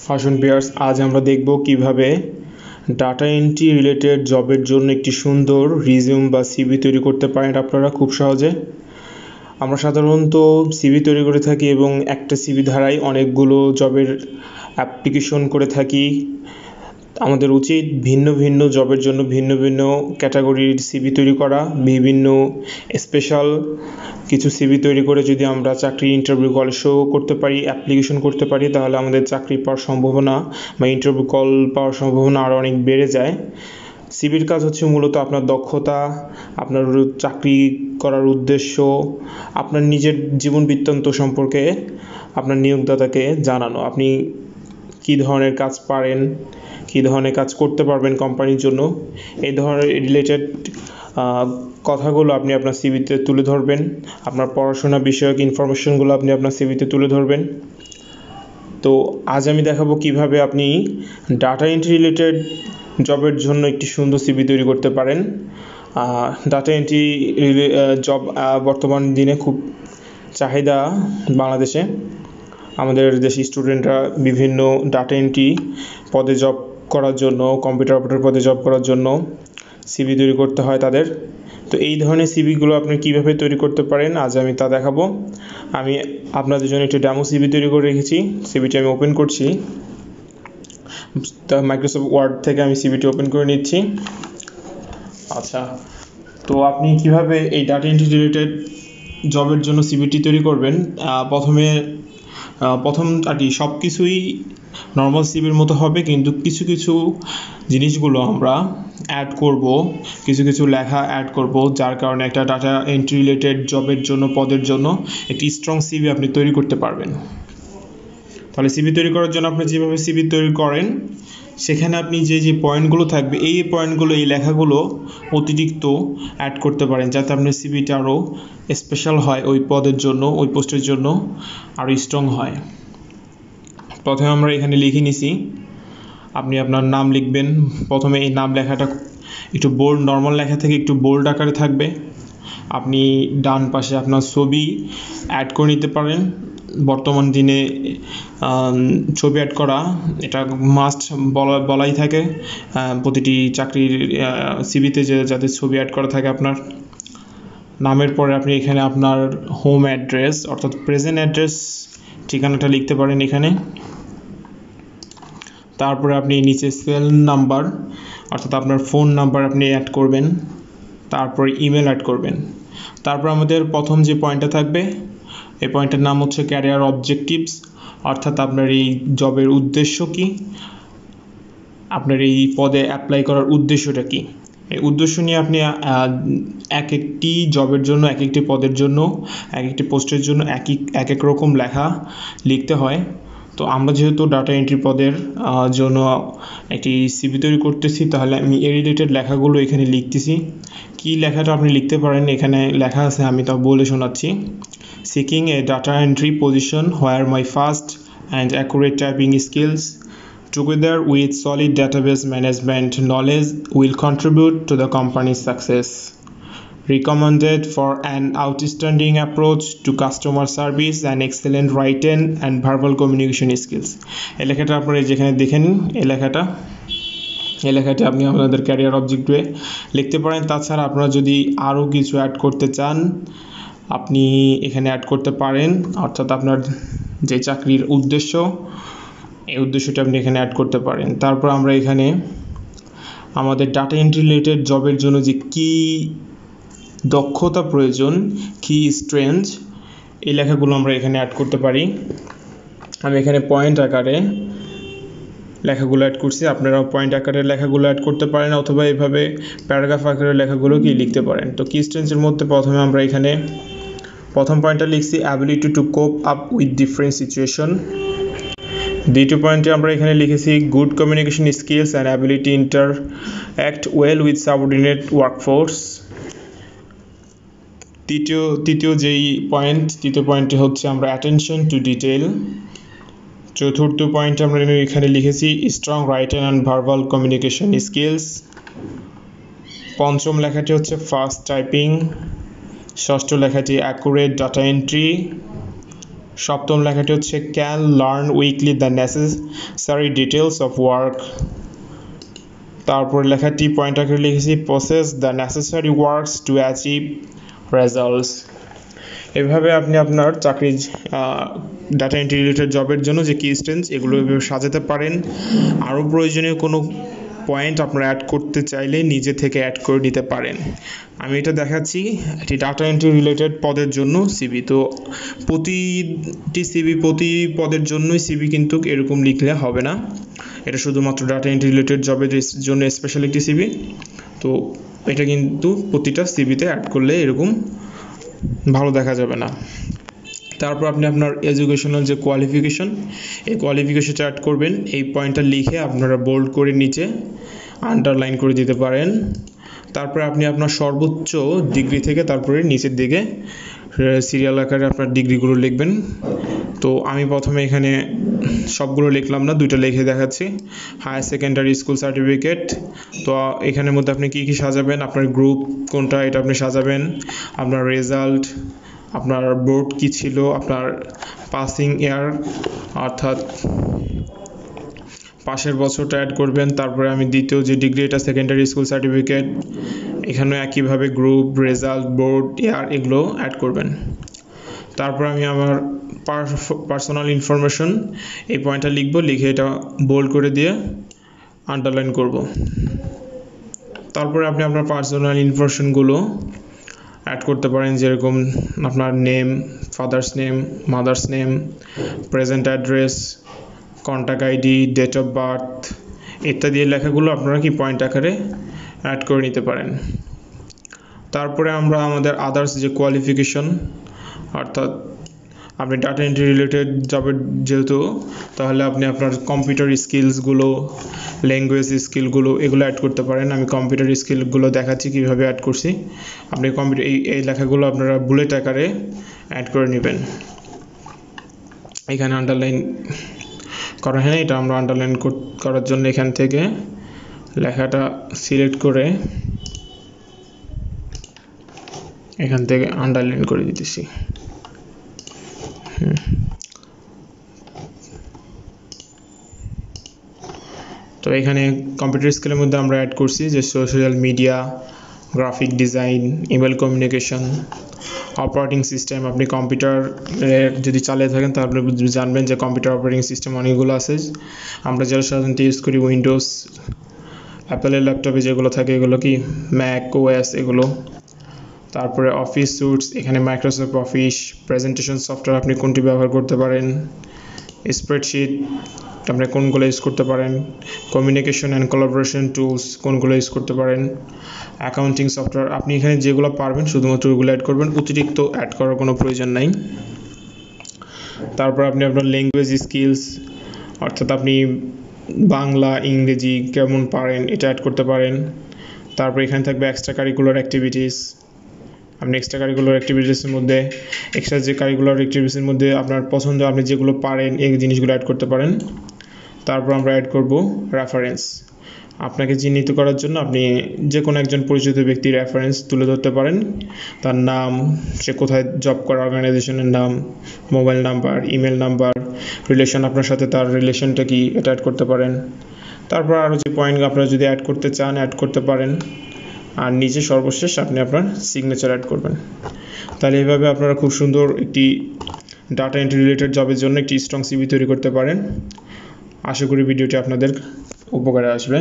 Function pairs আজ আমরা দেখব কিভাবে ডাটা এন্ট্রি রিলেটেড জবের জন্য একটি সুন্দর রিজিউম বা সিভি তৈরি করতে পারেন আপনারা খুব সহজে। আমরা সাধারণত সিভি তৈরি করে থাকি এবং একটা সিভি ধারায় অনেকগুলো জবের অ্যাপ্লিকেশন করে থাকি। আমাদের উচিত ভিন্ন ভিন্ন জবের জন্য ভিন্ন ভিন্ন ক্যাটাগরির সিভি তৈরি করা, বিভিন্ন স্পেশাল কিছু সিভি তৈরি করে যদি আমরা চাকরি ইন্টারভিউ কল শো করতে পারি, অ্যাপ্লিকেশন করতে পারি, তাহলে আমাদের চাকরি পাওয়ার সম্ভাবনা বা ইন্টারভিউ কল পাওয়ার সম্ভাবনা আরও অনেক বেড়ে যায়। সিভির কাজ হচ্ছে মূলত আপনার দক্ষতা, আপনার চাকরি করার উদ্দেশ্য, আপনার নিজের জীবন বৃত্তান্ত সম্পর্কে আপনার নিয়োগদাতাকে জানানো। আপনি কী ধরনের কাজ পারেন, কী ধরনের কাজ করতে পারবেন কোম্পানির জন্য, এই ধরনের রিলেটেড কথাগুলো আপনি আপনার সিভিতে তুলে ধরবেন। আপনার পড়াশোনা বিষয়ক ইনফরমেশনগুলো আপনি আপনার সিভিতে তুলে ধরবেন। তো আজ আমি দেখাবো কিভাবে আপনি ডাটা এন্ট্রি রিলেটেড জবের জন্য একটি সুন্দর সিভি তৈরি করতে পারেন। ডাটা এন্ট্রি জব বর্তমান দিনে খুব চাহিদা বাংলাদেশে। আমাদের দেশি স্টুডেন্টরা বিভিন্ন ডাটা এন্ট্রি পদে জব করার জন্য, কম্পিউটার অপারেটর পদে জব করার জন্য সিভি তৈরি করতে হয় তাদের। তো এই ধরনের সিভিগুলো আপনি কীভাবে তৈরি করতে পারেন আজ আমি তা দেখাবো। আমি আপনাদের জন্য একটি ডেমো সিভি তৈরি করে রেখেছি। সিভিটি আমি ওপেন করছি। মাইক্রোসফট ওয়ার্ড থেকে আমি সিভিটি ওপেন করে নিচ্ছি। আচ্ছা, তো আপনি কিভাবে এই ডাটা এন্ট্রি রিলেটেড জবের জন্য সিভিটি তৈরি করবেন? প্রথম আর কি সব কিছুই নর্মাল সিভির মতো হবে, কিন্তু কিছু কিছু জিনিসগুলো আমরা অ্যাড করব, কিছু কিছু লেখা অ্যাড করব, যার কারণে একটা ডাটা এন্ট্রি রিলেটেড জবের জন্য, পদের জন্য একটি স্ট্রং সিভি আপনি তৈরি করতে পারবেন। তাহলে সিভি তৈরি করার জন্য আপনি যেভাবে সিভি তৈরি করেন, সেখানে আপনি যে যে পয়েন্টগুলো থাকবে, এই পয়েন্টগুলো, এই লেখাগুলো অতিরিক্ত অ্যাড করতে পারেন, যাতে আপনার সিভিটা আরও স্পেশাল হয়, ওই পদের জন্য, ওই পোস্টের জন্য আরও স্ট্রং হয়। প্রথমে আমরা এখানে লিখে নিছি, আপনি আপনার নাম লিখবেন। প্রথমে এই নাম লেখাটা একটু বোল্ড, নর্মাল লেখা থেকে একটু বোল্ড আকারে থাকবে। আপনি ডান পাশে আপনার ছবি অ্যাড করে নিতে পারেন। বর্তমান দিনে ছবি অ্যাড করা এটা মাস্ট বলাই থাকে প্রতিটি চাকরির সিভিতে, যাতে ছবি অ্যাড করা থাকে আপনার নামের পরে। আপনি এখানে আপনার হোম অ্যাড্রেস অর্থাৎ প্রেজেন্ট অ্যাড্রেস ঠিকানাটা লিখতে পারেন এখানে। তারপরে আপনি নিচে সেল নাম্বার অর্থাৎ আপনার ফোন নাম্বার আপনি অ্যাড করবেন, তারপর ইমেল অ্যাড করবেন। তারপর আমাদের প্রথম যে পয়েন্টটা থাকবে, এই পয়েন্টের নাম হচ্ছে ক্যারিয়ার অবজেক্টিভস, অর্থাৎ আপনার এই জবের উদ্দেশ্য কি, আপনার এই পদে অ্যাপ্লাই করার উদ্দেশ্যটা কি। এই উদ্দেশ্য নিয়ে আপনি এক একটি জবের জন্য, এক একটি পদের জন্য, এক একটি পোস্টের জন্য এক এক রকম লেখা লিখতে হয়। তো আমরা যেহেতু ডাটা এন্ট্রি পদের জন্য একটি সিভি তৈরি করতেছি, তাহলে আমি এই রিলেটেড লেখাগুলো এখানে লিখতেছি। কি লেখাটা আপনি লিখতে পারেন, এখানে লেখা আছে, আমি তা বলে শোনাচ্ছি। Seeking a data entry position where my fast and accurate typing skills together with solid database management knowledge will contribute to the company's success. Recommended for an outstanding approach to customer service and excellent written and verbal communication skills. এই লেখাটা আপনারা যেখানে দেখেন, এই লেখাটি আপনি আপনাদের career অবজেক্টে লিখতে পারেন। তাছাড়া আপনারা যদি আরও কিছু অ্যাড করতে চান, আপনি এখানে অ্যাড করতে পারেন, অর্থাৎ আপনার যে চাকরির উদ্দেশ্য, এই উদ্দেশ্যটা আপনি এখানে অ্যাড করতে পারেন। তারপর আমরা এখানে আমাদের ডাটা এন্ট্রি রিলেটেড জবের জন্য যে কি দক্ষতা প্রয়োজন, কি স্ট্রেংথ, এই লেখাগুলো আমরা এখানে অ্যাড করতে পারি। আমি এখানে পয়েন্ট আকারে লেখাগুলো অ্যাড করছি, আপনারাও পয়েন্ট আকারে লেখাগুলো অ্যাড করতে পারেন, অথবা এইভাবে প্যারাগ্রাফ আকারে লেখাগুলো কি লিখতে পারেন। তো কি স্ট্রেংথের মধ্যে প্রথমে আমরা এখানে প্রথম পয়েন্টটা লিখছি, ability to cope up with different situation. দ্বিতীয় পয়েন্টে আমরা এখানে লিখেছি good communication skills and ability interact well with subordinate workforce. তৃতীয় পয়েন্টে হচ্ছে আমরা অ্যাটেনশন টু ডিটেল। চতুর্থ পয়েন্টে আমরা এখানে লিখেছি strong written and verbal communication skills. পঞ্চম লেখাটি হচ্ছে ফাস্ট টাইপিং। ষষ্ঠ লেখাটি অ্যাকুরেট ডাটা এন্ট্রি। সপ্তম লেখাটি হচ্ছে can learn weekly the necessary details of work. তারপর লেখাটি পয়েন্ট আকারে লিখেছি process the necessary works to achieve results. এভাবে আপনি আপনার চাকরির ডাটা এন্ট্রি রিলেটেড জবের জন্য যে কি স্টেন্স এগুলো এভাবে সাজাতে পারেন। আরও প্রয়োজনীয় কোনো পয়েন্ট আপনারা অ্যাড করতে চাইলে নিজে থেকে অ্যাড করে নিতে পারেন। আমি এটা দেখাচ্ছি এটি ডাটা এন্ট্রি রিলেটেড পদের জন্য সিভি। তো প্রতি পদের জন্যই সিভি কিন্তু এরকম লিখলে হবে না, এটা শুধুমাত্র ডাটা এন্ট্রি রিলেটেড জবের জন্য স্পেশাল একটি সিভি। তো এটা কিন্তু প্রতিটা সিভিতে অ্যাড করলে এরকম ভালো দেখা যাবে না। তারপর আপনি আপনার এডুকেশনাল যে কোয়ালিফিকেশন, এই কোয়ালিফিকেশনটা অ্যাড করবেন। এই পয়েন্টটা লিখে আপনারা বোল্ড করে নিচে আন্ডারলাইন করে দিতে পারেন। তারপরে আপনি আপনার সর্বোচ্চ ডিগ্রি থেকে তারপরে নিচের দিকে সিরিয়াল আকারে আপনার ডিগ্রিগুলো লিখবেন। তো আমি প্রথমে এখানে সবগুলো লিখলাম না, দুইটা লিখে দেখাচ্ছি। হায়ার সেকেন্ডারি স্কুল সার্টিফিকেট, তো এখানের মধ্যে আপনি কী সাজাবেন, আপনার গ্রুপ কোনটা এটা আপনি সাজাবেন, আপনার রেজাল্ট, আপনার বোর্ড কি ছিল, আপনার পাসিং ইয়ার অর্থাৎ পাশের বছরটা অ্যাড করবেন। তারপরে আমি দ্বিতীয় যে ডিগ্রি এটা সেকেন্ডারি স্কুল সার্টিফিকেট, এখানেও একইভাবে গ্রুপ, রেজাল্ট, বোর্ড, ইয়ার এগুলো অ্যাড করবেন। তারপর আমি আমার পার্সোনাল ইনফরমেশন এই পয়েন্টটা লিখব, লিখে এটা বোল্ড করে দিয়ে আন্ডারলাইন করব। তারপরে আপনি আপনার পার্সোনাল ইনফরমেশনগুলো অ্যাড করতে পারেন, যেরকম আপনার name, father's name, mother's name, present address, contact ID, date of birth ইত্যাদি লেখাগুলো আপনারা কি পয়েন্ট আকারে অ্যাড করে নিতে পারেন। তারপরে আমরা আমাদের আদার্স যে কোয়ালিফিকেশন, অর্থাৎ আপনি ডাটা এন্ট্রি রিলেটেড জবের যেহেতু, তাহলে আপনি আপনার কম্পিউটার স্কিলসগুলো, ল্যাঙ্গুয়েজ স্কিলগুলো এগুলো অ্যাড করতে পারেন। আমি কম্পিউটার স্কিলগুলো দেখাচ্ছি কীভাবে অ্যাড করছি। আপনি কম্পিউটার এই লেখাগুলো আপনারা বুলেট আকারে অ্যাড করে নেবেন। এখানে আন্ডারলাইন করা হয় না, এটা আমরা আন্ডারলাইন করার জন্য এখান থেকে লেখাটা সিলেক্ট করে এখান থেকে আন্ডারলাইন করে দিতেছি। তো এখানে কম্পিউটার স্কিলের মধ্যে আমরা অ্যাড করছি যে social media, graphic design, email communication, operating system. আপনি কম্পিউটার যদি চালিয়ে থাকেন তাহলে জানবেন যে কম্পিউটার অপারেটিং সিস্টেম অনেকগুলো আছে। আমরা যারা সাধারণত ইউজ করি উইন্ডোজ, অ্যাপেলের ল্যাপটপে যেগুলো থাকে এগুলো কি ম্যাক ওএস এগুলো। তারপরে অফিস স্যুটস, এখানে মাইক্রোসফট অফিস, প্রেজেন্টেশন সফটওয়্যার আপনি কোনটি ব্যবহার করতে পারেন, স্প্রেডশিট আপনি কোনগুলো ইউজ করতে পারেন, কমিউনিকেশন অ্যান্ড কোলাবোরেশন টুলস কোনগুলো ইউজ করতে পারেন, অ্যাকাউন্টিং সফটওয়্যার আপনি এখানে যেগুলো পারবেন শুধুমাত্র ওগুলো অ্যাড করবেন, অতিরিক্ত অ্যাড করার কোনো প্রয়োজন নাই। তারপর আপনি আপনার ল্যাঙ্গুয়েজ স্কিলস, অর্থাৎ আপনি বাংলা, ইংরেজি কেমন পারেন এটা অ্যাড করতে পারেন। তারপর এখানে থাকবে এক্সট্রা কারিকুলার অ্যাক্টিভিটিস, আপনি এক্সট্রা কারিকুলার অ্যাক্টিভিটিসের মধ্যে এক্সট্রা যে কারিকুলার অ্যাক্টিভিটিসের মধ্যে আপনার পছন্দ আপনি যেগুলো পারেন এই জিনিসগুলো অ্যাড করতে পারেন। তারপর আমরা অ্যাড করব রেফারেন্স, আপনাকে চিহ্নিত করার জন্য আপনি যে কোনো একজন পরিচিত ব্যক্তির রেফারেন্স তুলে ধরতে পারেন, তার নাম, সে কোথায় জব করে, অর্গানাইজেশনের নাম, mobile number, email number, relation আপনার সাথে তার রিলেশনটা কি এটা অ্যাড করতে পারেন। তারপর আরও যে পয়েন্ট আপনারা যদি অ্যাড করতে চান অ্যাড করতে পারেন। আর নিচে সর্বশেষ আপনি আপনার সিগনেচার অ্যাড করবেন। তাহলে এইভাবে আপনারা খুব সুন্দর একটি ডাটা এন্ট্রি রিলেটেড জবের জন্য একটি স্ট্রং সিভি তৈরি করতে পারেন। আশা করি ভিডিওটি আপনাদের উপকারে আসবে।